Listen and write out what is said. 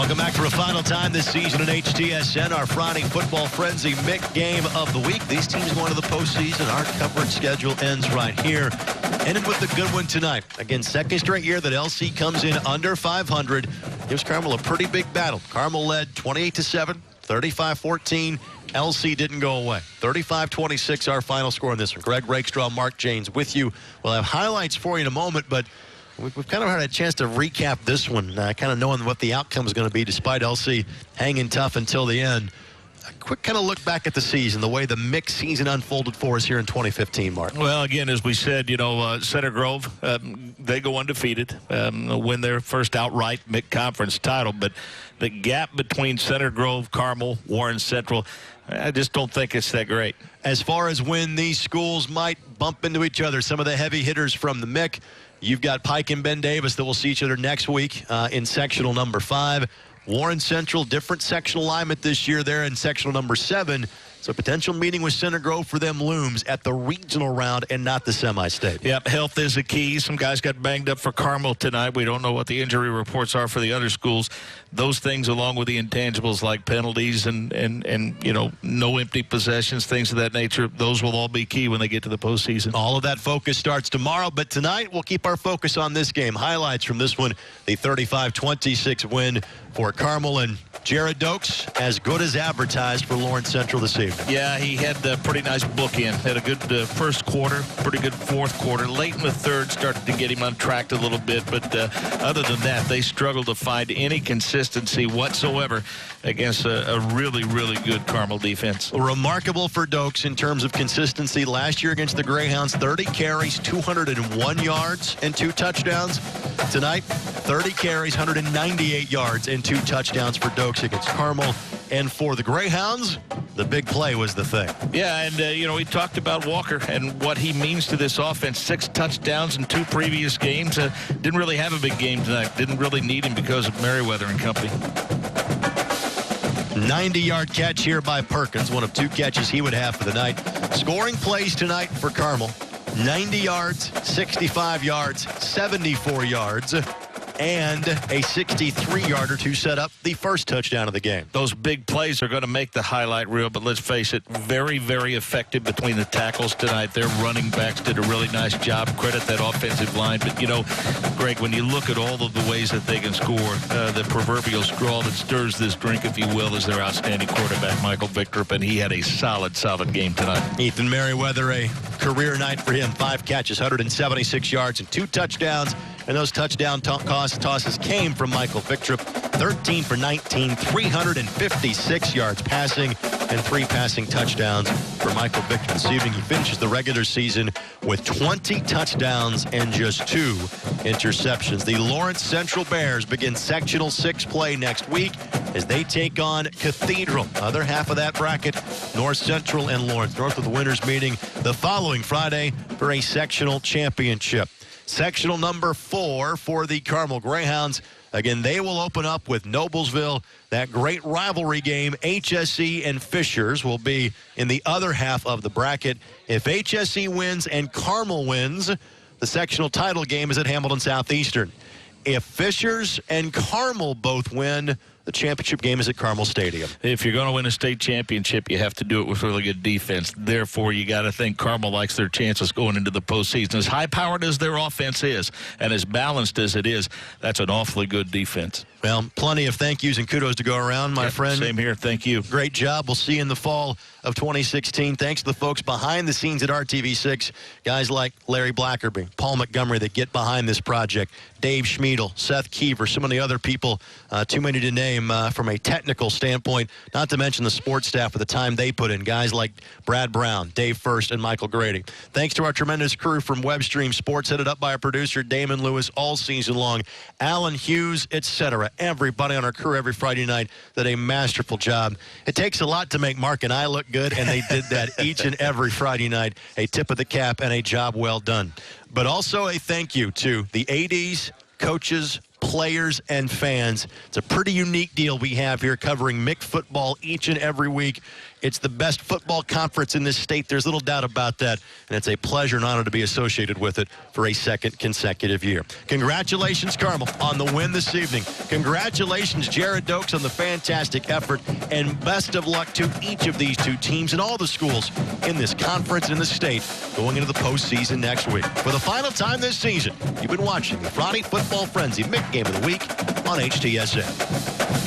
Welcome back for a final time this season in HTSN, our Friday Football Frenzy Mick game of the week. These teams going to the postseason. Our coverage schedule ends right here. Ended with a good one tonight. Again, second straight year that LC comes in under 500. Gives Carmel a pretty big battle. Carmel led 28-7, 35-14. LC didn't go away. 35-26 our final score in this one. Greg Rakestraw, Mark Janes with you. We'll have highlights for you in a moment, but we've kind of had a chance to recap this one, kind of knowing what the outcome is going to be despite LC hanging tough until the end. A quick kind of look back at the season, the way the mixed season unfolded for us here in 2015, Mark. Well, again, as we said, Center Grove, they go undefeated, win their first outright MIC-conference title. But the gap between Center Grove, Carmel, Warren Central, I just don't think it's that great. As far as when these schools might bump into each other, some of the heavy hitters from the MIC, you've got Pike and Ben Davis that will see each other next week in sectional number 5. Warren Central, different sectional alignment this year. They're in sectional number 7. So potential meeting with Center Grove for them looms at the regional round and not the semi-state. Yep, health is a key. Some guys got banged up for Carmel tonight. We don't know what the injury reports are for the other schools. Those things, along with the intangibles like penalties and no empty possessions, things of that nature, those will all be key when they get to the postseason. All of that focus starts tomorrow, but tonight we'll keep our focus on this game. Highlights from this one, the 35-26 win for Carmel, and Jared Dokes, as good as advertised for Lawrence Central this evening. Yeah, he had a pretty nice bookend. Had a good first quarter, pretty good fourth quarter. Late in the third, started to get him on track a little bit. But other than that, they struggled to find any consistency whatsoever against a really, really good Carmel defense. Remarkable for Dokes in terms of consistency. Last year against the Greyhounds, 30 carries, 201 yards, and 2 touchdowns. Tonight, 30 carries, 198 yards, and 2 touchdowns for Dokes against Carmel. And for the Greyhounds, the big play was the thing. Yeah, and, we talked about Walker and what he means to this offense. 6 touchdowns in 2 previous games. Didn't really have a big game tonight. Didn't really need him because of Merriweather and company. 90-yard catch here by Perkins, one of 2 catches he would have for the night. Scoring plays tonight for Carmel. 90 yards, 65 yards, 74 yards. And a 63-yarder to set up the first touchdown of the game. Those big plays are going to make the highlight reel, but let's face it, very, very effective between the tackles tonight. Their running backs did a really nice job. Credit that offensive line. But, Greg, when you look at all of the ways that they can score, the proverbial straw that stirs this drink, if you will, is their outstanding quarterback, Michael Victrop, and he had a solid game tonight. Ethan Merriweather, a career night for him. 5 catches, 176 yards, and 2 touchdowns. And those touchdown tosses came from Michael Victrop. 13 for 19, 356 yards passing, and 3 passing touchdowns for Michael Victrop this evening. He finishes the regular season with 20 touchdowns and just 2 interceptions. The Lawrence Central Bears begin sectional 6 play next week as they take on Cathedral. Other half of that bracket, North Central and Lawrence. North with the winners meeting the following Friday for a sectional championship. Sectional number 4 for the Carmel Greyhounds. Again, they will open up with Noblesville. That great rivalry game, HSE and Fishers, will be in the other half of the bracket. If HSE wins and Carmel wins, the sectional title game is at Hamilton Southeastern. If Fishers and Carmel both win, the championship game is at Carmel Stadium. If you're going to win a state championship, you have to do it with really good defense. Therefore, you got to think Carmel likes their chances going into the postseason. As high-powered as their offense is and as balanced as it is, that's an awfully good defense. Well, plenty of thank yous and kudos to go around, my friend. Same here. Thank you. Great job. We'll see you in the fall of 2016. Thanks to the folks behind the scenes at RTV6, guys like Larry Blackerby, Paul Montgomery that get behind this project, Dave Schmiedel, Seth Keever, so many other people, too many to name from a technical standpoint, not to mention the sports staff for the time they put in, guys like Brad Brown, Dave First, and Michael Grady. Thanks to our tremendous crew from Webstream Sports, headed up by our producer, Damon Lewis, all season long, Alan Hughes, etc. Everybody on our crew every Friday night did a masterful job. It takes a lot to make Mark and I look good, and they did that each and every Friday night. A tip of the cap and a job well done. But also a thank you to the ADs, coaches, players, and fans. It's a pretty unique deal we have here covering MIC football each and every week. It's the best football conference in this state. There's little doubt about that. And it's a pleasure and honor to be associated with it for a second consecutive year. Congratulations, Carmel, on the win this evening. Congratulations, Jared Dokes, on the fantastic effort. And best of luck to each of these two teams and all the schools in this conference in the state going into the postseason next week. For the final time this season, you've been watching the Friday Football Frenzy Mick Game of the Week on HTSN.